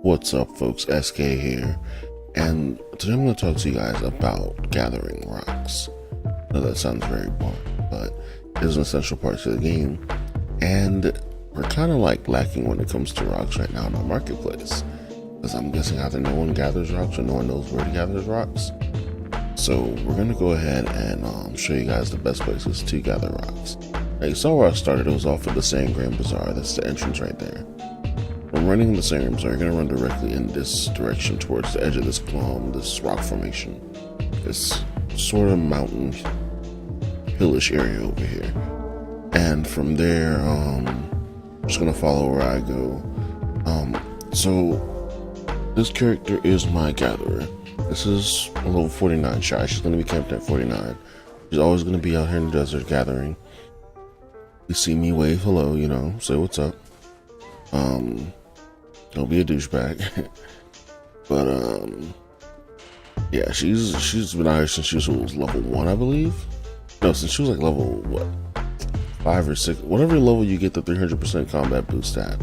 What's up, folks? SK here, and today I'm going to talk to you guys about gathering rocks. I know that sounds very boring, but it is an essential part to the game, and we're kind of like lacking when it comes to rocks right now in our marketplace, because I'm guessing either no one gathers rocks or no one knows where to gather rocks. So we're going to go ahead and show you guys the best places to gather rocks. Now, you saw where I started. It was off of the Sand Grand Bazaar. That's the entrance right there. From running the Sand Grand Bazaar, you're going to run directly in this direction towards the edge of this rock formation. This sort of mountain, hillish area over here. And from there, I'm just going to follow where I go. So this character is my gatherer. This is a level 49 shy. She's going to be camped at 49. She's always going to be out here in the desert gathering. You see me, wave hello, you know, say what's up. Don't be a douchebag. But yeah, she's been out here since she was level 1, I believe. No, since she was like level what, 5 or 6, whatever level you get the 300% combat boost at,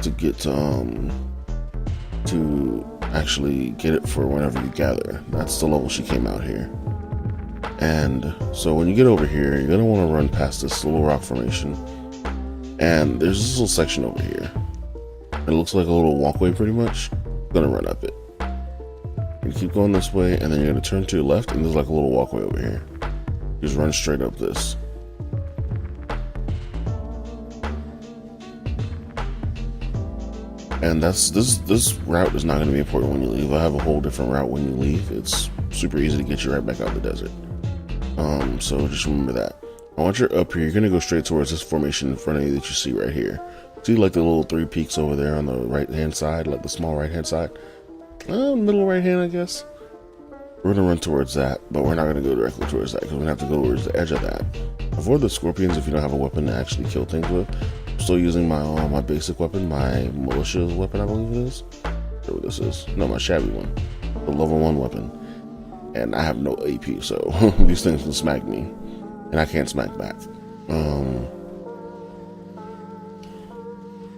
to get to actually get it for whenever you gather. That's the level she came out here. And so when you get over here, you're gonna want to run past this little rock formation, and there's this little section over here. It looks like a little walkway, pretty much. I'm gonna run up it. You keep going this way, and then you're gonna turn to your left, and there's like a little walkway over here. Just run straight up this. And this route is not going to be important when you leave. I have a whole different route when you leave. It's super easy to get you right back out of the desert. So just remember that. Once you're up here, you're going to go straight towards this formation in front of you that you see right here. See like the little 3 peaks over there on the right hand side, like the small right hand side? Middle right hand, I guess. We're going to run towards that, but we're not going to go directly towards that because we're going to have to go towards the edge of that. Avoid the scorpions if you don't have a weapon to actually kill things with. I'm still using my basic weapon, my militia weapon, I believe it is. I what this is. No, my shabby one. The level 1 weapon. And I have no AP, so these things can smack me. And I can't smack back.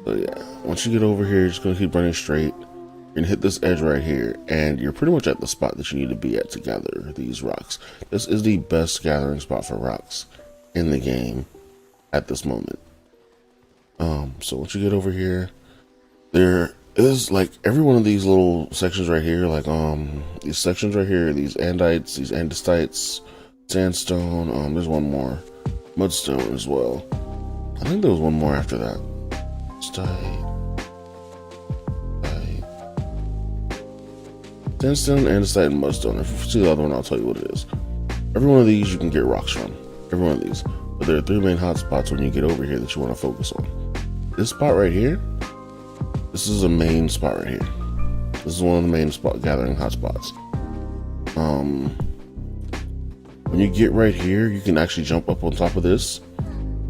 So yeah, once you get over here, you're just going to keep running straight. You're going to hit this edge right here, and you're pretty much at the spot that you need to be at to gather these rocks. This is the best gathering spot for rocks in the game at this moment. So once you get over here, there is like every one of these little sections right here, like these sections right here, these andites, these andestites, sandstone, there's one more, mudstone as well. I think there was one more after that. Sandstone, andesite, and mudstone. If you see the other one, I'll tell you what it is. Every one of these you can get rocks from. Every one of these. But there are 3 main hotspots when you get over here that you want to focus on. This spot right here, this is a main spot right here. This is one of the main spot gathering hotspots. When you get right here, you can actually jump up on top of this,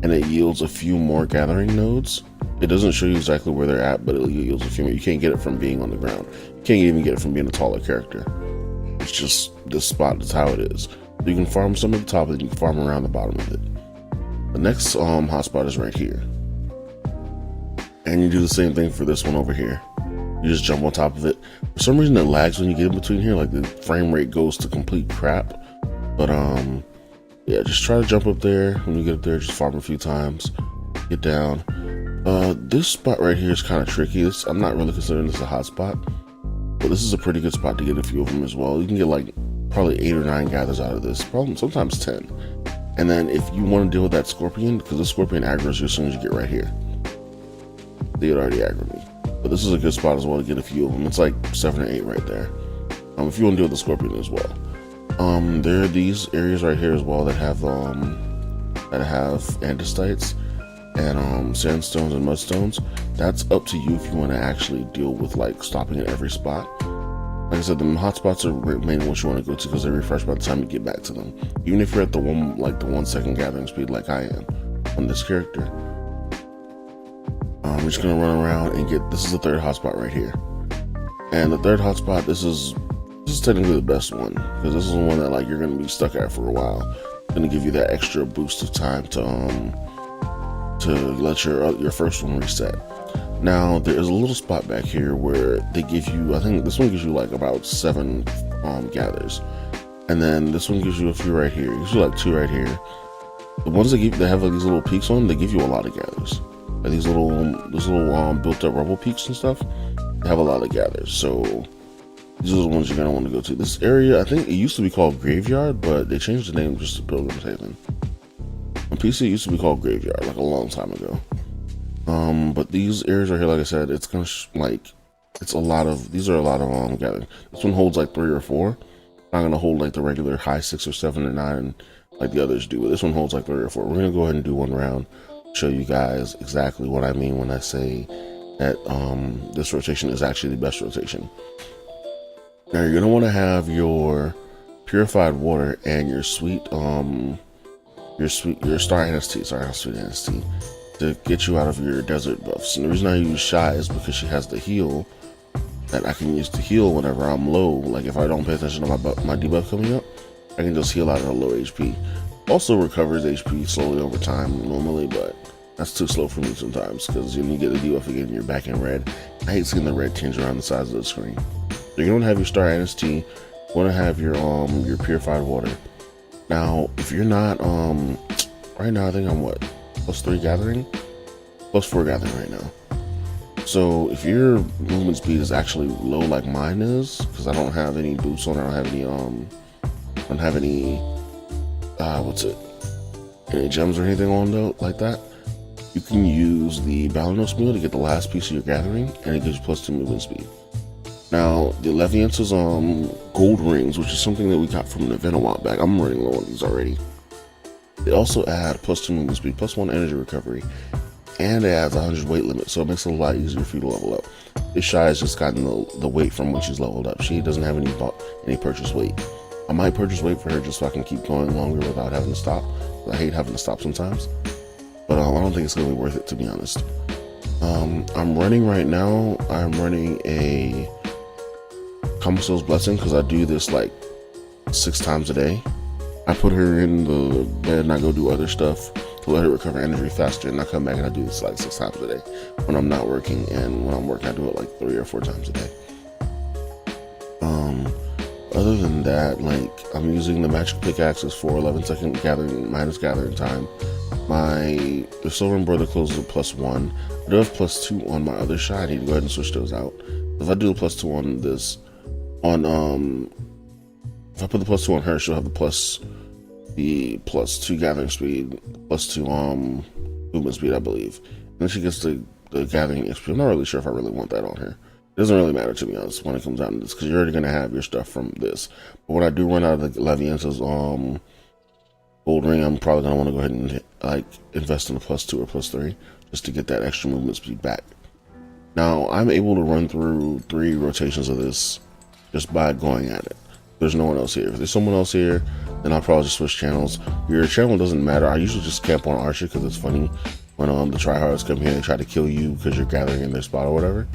and it yields a few more gathering nodes. It doesn't show you exactly where they're at, but it yields a few more. You can't get it from being on the ground. You can't even get it from being a taller character. It's just this spot, that's how it is. You can farm some at the top, and you can farm around the bottom of it. The next hotspot is right here. And you do the same thing for this one over here. You just jump on top of it. For some reason it lags when you get in between here, like the frame rate goes to complete crap. But yeah, just try to jump up there. When you get up there, just farm a few times. Get down. This spot right here is kind of tricky. I'm not really considering this a hot spot, but this is a pretty good spot to get a few of them as well. You can get like probably 8 or 9 gathers out of this, probably sometimes 10. And then if you want to deal with that scorpion, because the scorpion aggroes you as soon as you get right here. They had already aggroed me. But this is a good spot as well to get a few of them. It's like 7 or 8 right there. If you want to deal with the scorpion as well. There are these areas right here as well that have andestites and sandstones and mudstones. That's up to you if you want to actually deal with like stopping at every spot. Like I said, the hotspots are mainly what you want to go to because they refresh by the time you get back to them. Even if you're at the 1 second gathering speed like I am on this character. I'm just gonna run around and get. This is the 3rd hotspot right here, and the 3rd hotspot. This is technically the best one because this is the one that like you're gonna be stuck at for a while. It's gonna give you that extra boost of time to let your first one reset. Now there's a little spot back here where they give you, I think this one gives you like about 7 gathers, and then this one gives you a few right here. It gives you like 2 right here. The ones that have like these little peaks on, they give you a lot of gathers. Like these little built up rubble peaks and stuff, they have a lot of gathers. So these are the ones you're gonna want to go to. This area, I think it used to be called Graveyard, but they changed the name just to Pilgrim's Haven. On PC, it used to be called Graveyard, like a long time ago. But these areas right here, like I said, it's gonna it's a lot of, these are a lot of gathering. This one holds like 3 or 4. Not gonna hold like the regular high 6 or 7 or 9 like the others do. But this one holds like 3 or 4. We're gonna go ahead and do one round, show you guys exactly what I mean when I say that this rotation is actually the best rotation. Now you're gonna want to have your purified water and your star NST, sorry, not sweet NST, to get you out of your desert buffs. And the reason I use Shy is because she has the heal that I can use to heal whenever I'm low. Like if I don't pay attention to my debuff coming up, I can just heal out of a low HP. Also recovers HP slowly over time normally, but that's too slow for me sometimes because when you get the debuff again, you're back in red. I hate seeing the red tinge around the sides of the screen. You're gonna have your star NST. You want to have your purified water. Now, if you're not right now, I think I'm what, +3 gathering, +4 gathering right now. So if your movement speed is actually low like mine is, because I don't have any boots on, I don't have any any gems or anything on though like that, you can use the Balanos meal to get the last piece of your gathering, and it gives you +2 movement speed. Now the Leviance's gold rings, which is something that we got from an event a while back. I'm running low on these already. They also add +2 movement speed, +1 energy recovery, and it adds 100 weight limit, so it makes it a lot easier for you to level up. This Shy has just gotten the weight from when she's leveled up. She doesn't have any purchase weight. I might purchase weight for her just so I can keep going longer without having to stop. I hate having to stop sometimes, but I don't think it's gonna be worth it, to be honest. I'm running right now. I'm running a Kamiso's Blessing because I do this like 6 times a day. I put her in the bed and I go do other stuff to let her recover energy faster, and I come back and I do this like 6 times a day when I'm not working, and when I'm working I do it like 3 or 4 times a day. Other than that, like, I'm using the magic pickaxes for 11-second gathering minus gathering time. The silver embroidered clothes is a +1. I do have +2 on my other Shy. I need to go ahead and switch those out. If I do a +2 on this, if I put the +2 on her, she'll have the +2 gathering speed, +2 movement speed, I believe. And then she gets the gathering XP. I'm not really sure if I really want that on her. It doesn't really matter, to be honest, when it comes down to this, because you're already gonna have your stuff from this. But when I do run out of the Leviance's gold ring, I'm probably gonna want to go ahead and like invest in a +2 or +3 just to get that extra movement speed back. Now I'm able to run through 3 rotations of this just by going at it. There's no one else here. If there's someone else here, then I'll probably just switch channels. Your channel doesn't matter. I usually just camp on Archer because it's funny when the tryhards come here and try to kill you because you're gathering in their spot or whatever.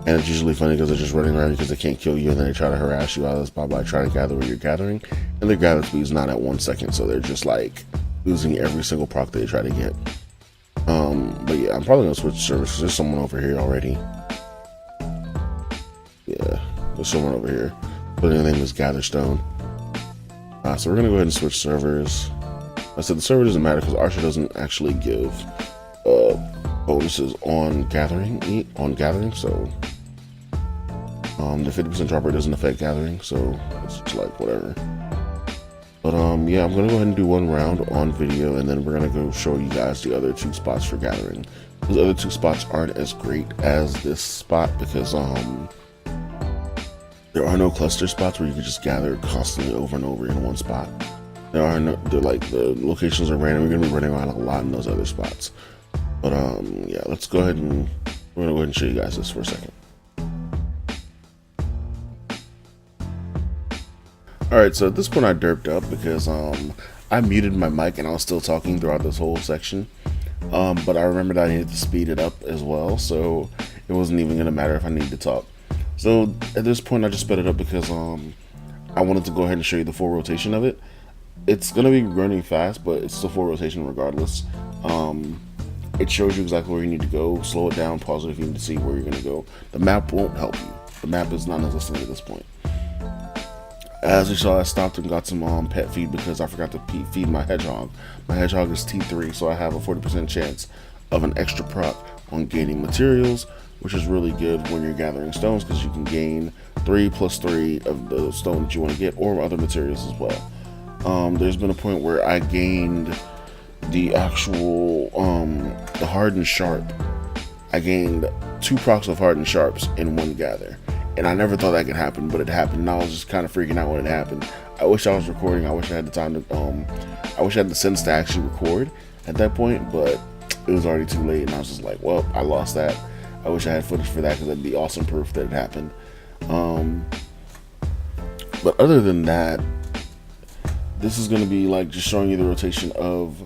And it's usually funny because they're just running around because they can't kill you, and then they try to harass you out of the spot by trying to gather where you're gathering. And their gather speed is not at 1 second, so they're just like losing every single proc they try to get. But yeah, I'm probably gonna switch services. There's someone over here already. Yeah, there's someone over here. But their name is Gatherstone. So we're gonna go ahead and switch servers. I said the server doesn't matter because Archer doesn't actually give bonuses on gathering. So the 50% dropper doesn't affect gathering, so it's just like whatever. But yeah, I'm gonna go ahead and do one round on video, and then we're gonna go show you guys the other 2 spots for gathering. Those other 2 spots aren't as great as this spot because there are no cluster spots where you can just gather constantly over and over in one spot. The locations are random. You're gonna be running around a lot in those other spots. But yeah, let's go ahead and we're gonna go ahead and show you guys this for a second. Alright, so at this point I derped up because I muted my mic and I was still talking throughout this whole section. But I remembered I needed to speed it up as well, so it wasn't even gonna matter if I needed to talk. So at this point I just sped it up because I wanted to go ahead and show you the full rotation of it. It's gonna be running fast, but it's still full rotation regardless. It shows you exactly where you need to go. Slow it down, pause it if you need to see where you're going to go. The map won't help you. The map is non-existent at this point. As you saw, I stopped and got some pet feed because I forgot to feed my hedgehog. My hedgehog is T3, so I have a 40% chance of an extra proc on gaining materials, which is really good when you're gathering stones because you can gain 3 plus 3 of the stone that you want to get, or other materials as well. There's been a point where I gained the actual the hardened sharp. I gained 2 procs of hardened sharps in one gather, and I never thought that could happen, but it happened. And I was just kind of freaking out when it happened. I wish I was recording. I wish I had the time to I wish I had the sense to actually record at that point, but it was already too late, and I was just like, well, I lost that. I wish I had footage for that because that'd be awesome proof that it happened. But other than that, this is going to be like just showing you the rotation of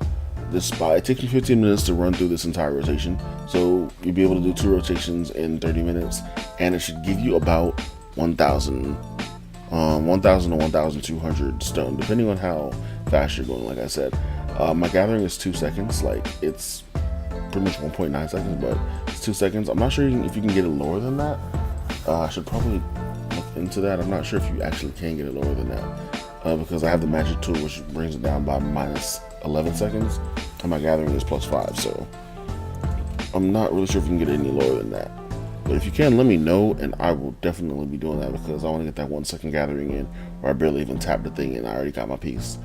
this spot. It takes me 15 minutes to run through this entire rotation, so you'll be able to do 2 rotations in 30 minutes, and it should give you about 1,000 to 1,200 stone, depending on how fast you're going. Like I said, my gathering is 2 seconds. Like, it's pretty much 1.9 seconds, but it's 2 seconds. I'm not sure if you can get it lower than that. I should probably look into that. I'm not sure if you actually can get it lower than that, because I have the magic tool, which brings it down by minus 11 seconds, and my gathering is plus 5, so I'm not really sure if you can get it any lower than that. But if you can, let me know, and I will definitely be doing that because I want to get that 1 second gathering in where I barely even tapped the thing and I already got my piece.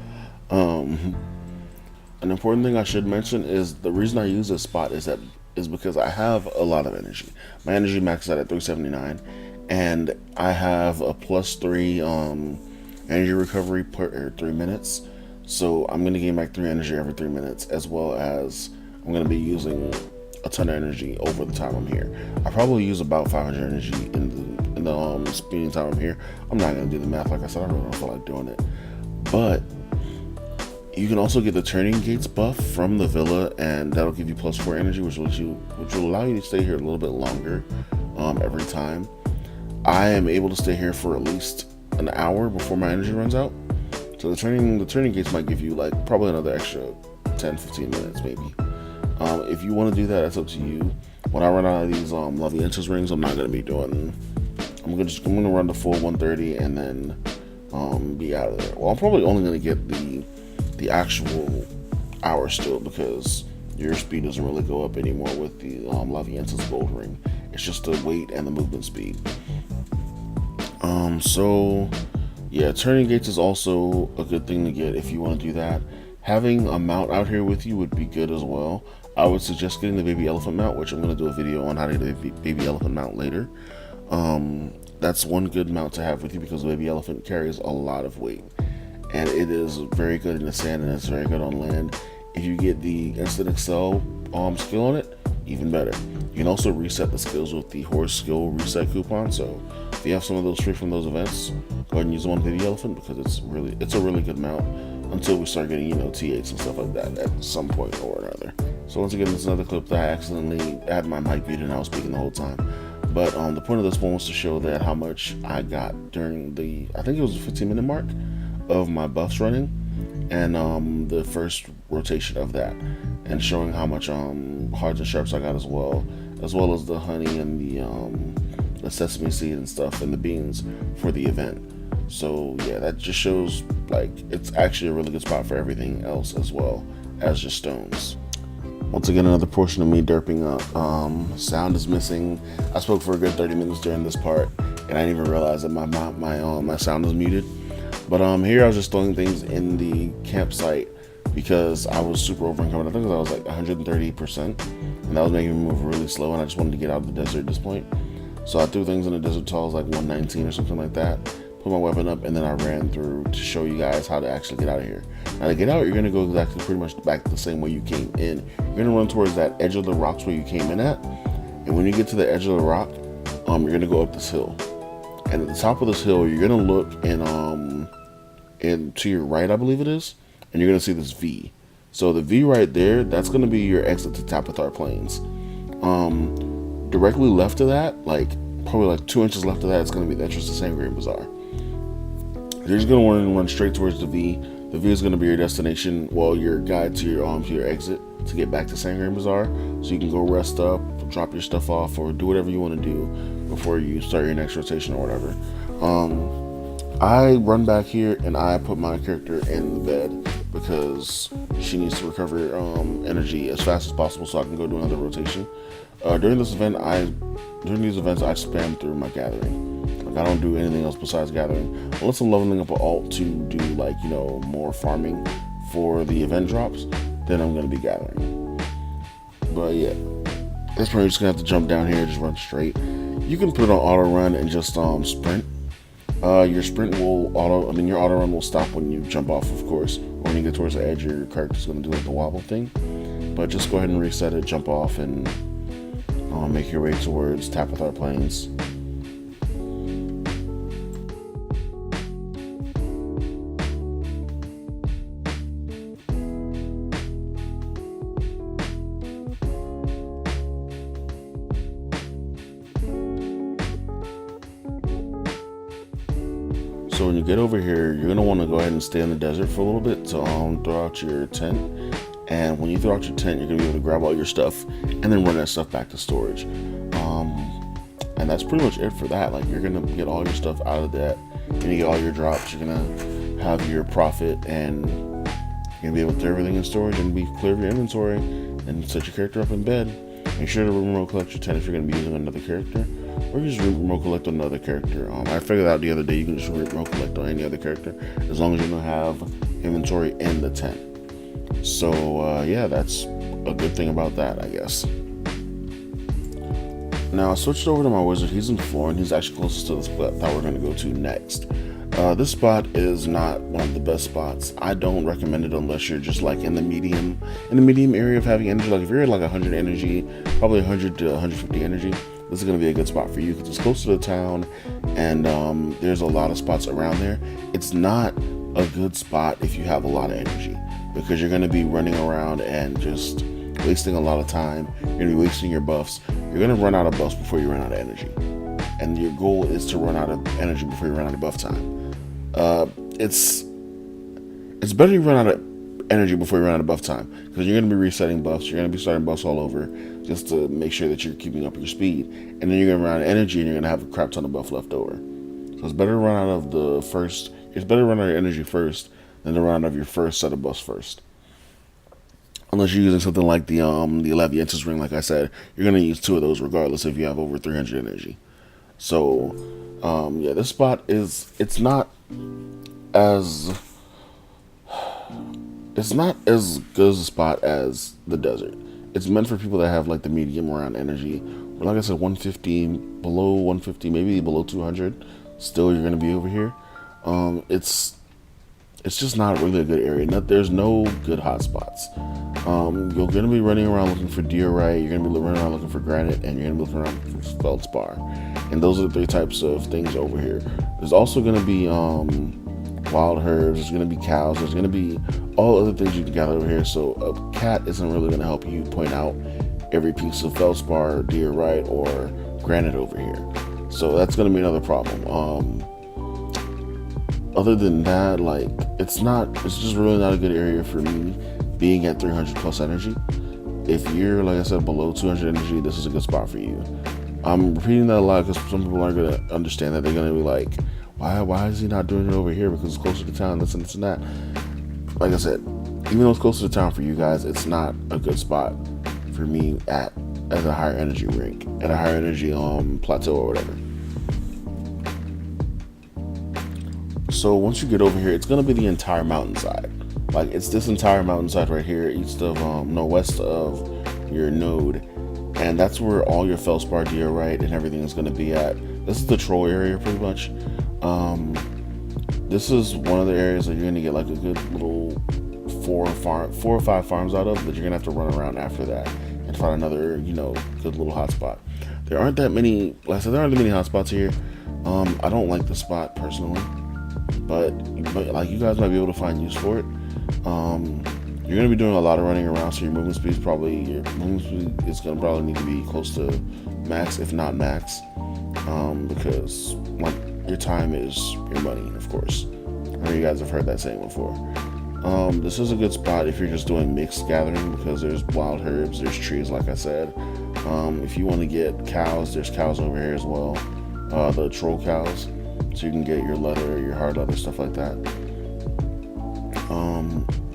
An important thing I should mention is the reason I use this spot is because I have a lot of energy. My energy maxes out at 379, and I have a plus 3 energy recovery per 3 minutes. So I'm going to gain back 3 energy every 3 minutes, as well as I'm going to be using a ton of energy over the time I'm here. I probably use about 500 energy in the speeding time I'm here. I'm not going to do the math, like I said. I really don't feel like doing it. But you can also get the turning gates buff from the villa, and that'll give you plus 4 energy, which will allow you to stay here a little bit longer every time. I am able to stay here for at least an hour before my energy runs out. So the turning gates might give you like probably another extra 10-15 minutes maybe. If you want to do that, that's up to you. When I run out of these lovely interest rings, I'm not going to be doing. I'm going to run the full 130 and then be out of there. Well, I'm probably only going to get the actual hour still, because your speed doesn't really go up anymore with the Lavienza's gold ring. It's just the weight and the movement speed. So yeah, turning gates is also a good thing to get if you want to do that. Having a mount out here with you would be good as well. I would suggest getting the baby elephant mount, which I'm going to do a video on how to get a baby elephant mount later. That's one good mount to have with you because the baby elephant carries a lot of weight, and it is very good in the sand, and it's very good on land. If you get the instant excel skill on it, even better. You can also reset the skills with the horse skill reset coupon, so if you have some of those free from those events, go ahead and use the one baby elephant, because it's a really good mount until we start getting, T8s and stuff like that at some point or another. So once again, this is another clip that I accidentally had my mic muted and I was speaking the whole time. But the point of this one was to show that how much I got during the, I think it was the 15-minute mark of my buffs running, and the first rotation of that, and showing how much hards and sharps I got as well as the honey and the sesame seed and stuff and the beans for the event. So yeah, that just shows like it's actually a really good spot for everything else as well as just stones. Once again, another portion of me derping up. Sound is missing. I spoke for a good 30 minutes during this part, and I didn't even realize that my sound is muted. But here I was just throwing things in the campsite because I was super over encumbered. I think I was like 130%, and that was making me move really slow, and I just wanted to get out of the desert at this point. So I threw things in the desert until I was like 119 or something like that. Put my weapon up, and then I ran through to show you guys how to actually get out of here. Now to get out, you're gonna go exactly pretty much back the same way you came in. You're gonna run towards that edge of the rocks where you came in at, and when you get to the edge of the rock, you're gonna go up this hill. And at the top of this hill, you're gonna look and to your right, I believe it is, and you're gonna see this V. So the V right there, that's gonna be your exit to Tapathar Plains. Directly left of that, like probably like 2 inches left of that, it's gonna be the entrance to Sangria Bazaar. You're just gonna want to run straight towards the V. The V is gonna be your destination, well, your guide to your exit to get back to Sangream Bazaar, so you can go rest up, drop your stuff off, or do whatever you want to do before you start your next rotation or whatever. I run back here and I put my character in the bed because she needs to recover energy as fast as possible so I can go do another rotation. During these events, I spam through my gathering. Like, I don't do anything else besides gathering, unless I'm leveling up an alt to do, like, more farming for the event drops. Then I'm gonna be gathering. But yeah, that's probably just gonna have to jump down here, just run straight. You can put it on auto run and just sprint. Your sprint will your auto run will stop when you jump off, of course. Or when you get towards the edge, your character's gonna do like the wobble thing. But just go ahead and reset it, jump off, and make your way towards Tapathar Plains. So when you get over here, you're gonna want to go ahead and stay in the desert for a little bit to throw out your tent. And when you throw out your tent, you're gonna be able to grab all your stuff and then run that stuff back to storage. And that's pretty much it for that. Like, you're gonna get all your stuff out of that, and you get all your drops. You're gonna have your profit, and you're gonna be able to throw everything in storage and be clear of your inventory and set your character up in bed. Make sure to remote collect your tent if you're gonna be using another character. Or you just remote collect on another character. I figured out the other day you can just remote collect on any other character as long as you don't have inventory in the tent. So yeah, that's a good thing about that, I guess. Now I switched over to my wizard. He's in Florin. He's actually closest to the spot that we're going to go to next. This spot is not one of the best spots. I don't recommend it unless you're just like in the medium area of having energy. Like, if you're at like 100 energy, probably 100 to 150 energy, this is going to be a good spot for you because it's close to the town, and there's a lot of spots around there. It's not a good spot if you have a lot of energy, because you're going to be running around and just wasting a lot of time. You're going to be wasting your buffs. You're going to run out of buffs before you run out of energy, and your goal is to run out of energy before you run out of buff time. It's better you run out of energy before you run out of buff time, because you're going to be resetting buffs. You're going to be starting buffs all over just to make sure that you're keeping up your speed, and then you're going to run out of energy and you're going to have a crap ton of buff left over. So it's better to run out of it's better to run out of energy first than to run out of your first set of buffs first. Unless you're using something like the Leviantis ring, like I said, you're going to use 2 of those regardless if you have over 300 energy. So yeah, this spot it's not as good as a spot as the desert. It's meant for people that have like the medium around energy. But like I said, 150, below 150, maybe below 200, still you're going to be over here. It's just not really a good area. There's no good hotspots. You're going to be running around looking for diorite, you're going to be running around looking for granite, and you're going to be looking around for feldspar. And those are the 3 types of things over here. There's also going to be wild herbs, there's going to be cows, there's going to be all other things you can gather over here. So a cat isn't really going to help you point out every piece of feldspar, diorite, or granite over here. So that's going to be another problem. Other than that, like, it's just really not a good area for me being at 300 plus energy. If you're, like I said, below 200 energy, this is a good spot for you. I'm repeating that a lot because some people aren't going to understand that. They're going to be like, why is he not doing it over here? Because it's closer to town, this and this and that. Like I said, even though it's closer to town for you guys, it's not a good spot for me at a higher energy rank, at a higher energy plateau or whatever. So once you get over here, it's going to be the entire mountainside. Like, it's this entire mountainside right here, west of your node. And that's where all your feldspar, diorite, and everything is going to be at. This is the troll area, pretty much. This is one of the areas that you're going to get like a good little 4 or 5 farms out of, but you're going to have to run around after that and find another, good little hotspot. There aren't that many, like I said, there aren't that many hotspots here. I don't like the spot personally, but like, you guys might be able to find use for it. You're going to be doing a lot of running around, so your movement speed is going to probably need to be close to max, if not max, because like, your time is your money, of course. Or you guys have heard that saying before. This is a good spot if you're just doing mixed gathering because there's wild herbs, there's trees, like I said. If you want to get cows, there's cows over here as well. The troll cows, so you can get your leather, your hard leather, stuff like that.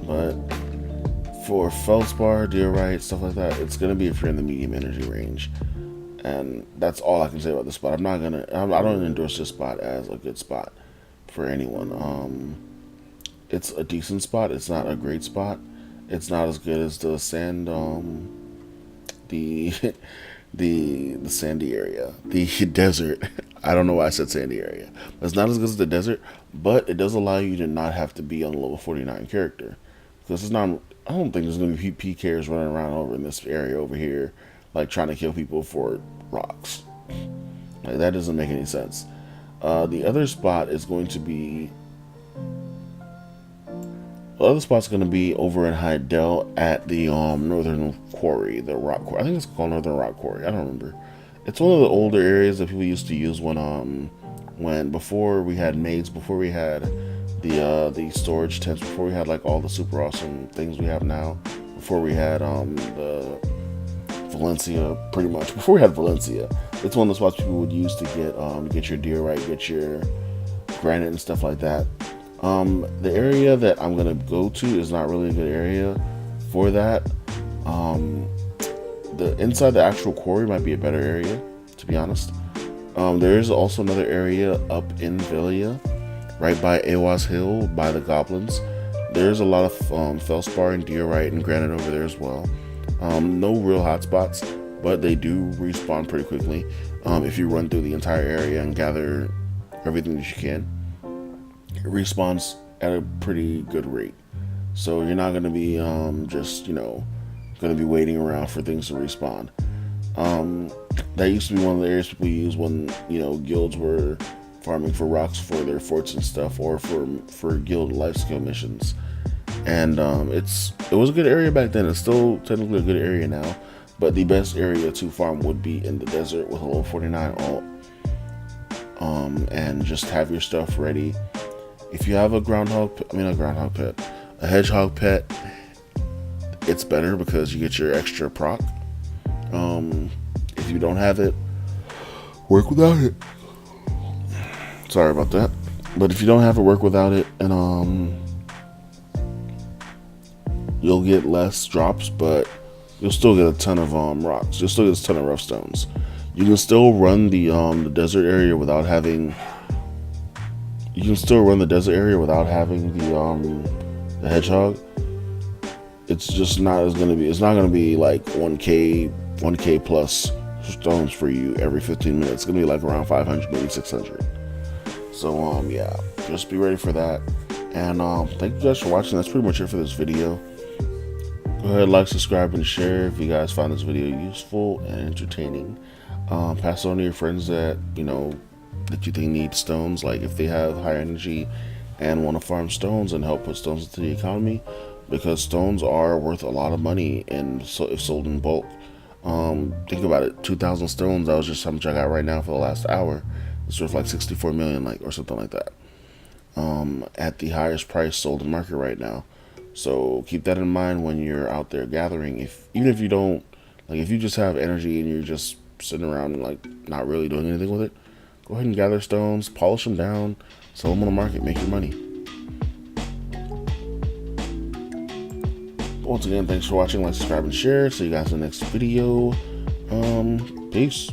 But for feldspar, diorite, stuff like that, it's gonna be if you're in the medium energy range. And that's all I can say about this spot. I don't endorse this spot as a good spot for anyone. It's a decent spot. It's not a great spot. It's not as good as the sand, the the sandy area, the desert. I don't know why I said sandy area. But it's not as good as the desert, but it does allow you to not have to be on a level 49 character, because it's not. I don't think there's gonna be PKers running around over in this area over here, like trying to kill people for rocks. Like, that doesn't make any sense. The other spot is going to be. The other spot's going to be over in Heidel at the Northern Quarry, the Rock Quarry. I think it's called Northern Rock Quarry. I don't remember. It's one of the older areas that people used to use when before we had maids, before we had the storage tents, before we had like all the super awesome things we have now, before we had the Valencia, pretty much. Before we had Valencia, it's one of the spots people would use to get your diorite, get your granite and stuff like that. The area that I'm gonna go to is not really a good area for that. The inside the actual quarry might be a better area, to be honest. There is also another area up in Velia, right by Awas Hill, by the goblins. There's a lot of feldspar and diorite and granite over there as well. No real hot spots, but they do respawn pretty quickly if you run through the entire area and gather everything that you can. It respawns at a pretty good rate, so you're not going to be just going to be waiting around for things to respawn. That used to be one of the areas people used when guilds were farming for rocks for their forts and stuff, or for guild life skill missions. And it was a good area back then. It's still technically a good area now, but the best area to farm would be in the desert with a level 49 alt, and just have your stuff ready. If you have a hedgehog pet, it's better because you get your extra proc. If you don't have it, work without it. Sorry about that. But if you don't have it, work without it, and you'll get less drops, but you'll still get a ton of rocks. You'll still get a ton of rough stones. You can still run the desert area without having. You can still run the desert area without having the hedgehog. It's just not as gonna be. It's not gonna be like 1k plus stones for you every 15 minutes. It's gonna be like around 500, maybe 600. So yeah, just be ready for that. And thank you guys for watching. That's pretty much it for this video. Go ahead, like, subscribe, and share if you guys found this video useful and entertaining. Pass it on to your friends that that you think need stones, like if they have high energy and want to farm stones and help put stones into the economy, because stones are worth a lot of money, and so if sold in bulk. Think about it, 2,000 stones, that was just how much I got right now for the last hour. It's worth like 64 million, or something like that, at the highest price sold in market right now. So keep that in mind when you're out there gathering. Even if you don't, if you just have energy and you're just sitting around and not really doing anything with it, go ahead and gather stones, polish them down, sell them on the market, make your money. Once again, thanks for watching. Like, subscribe, and share. See you guys in the next video. Peace.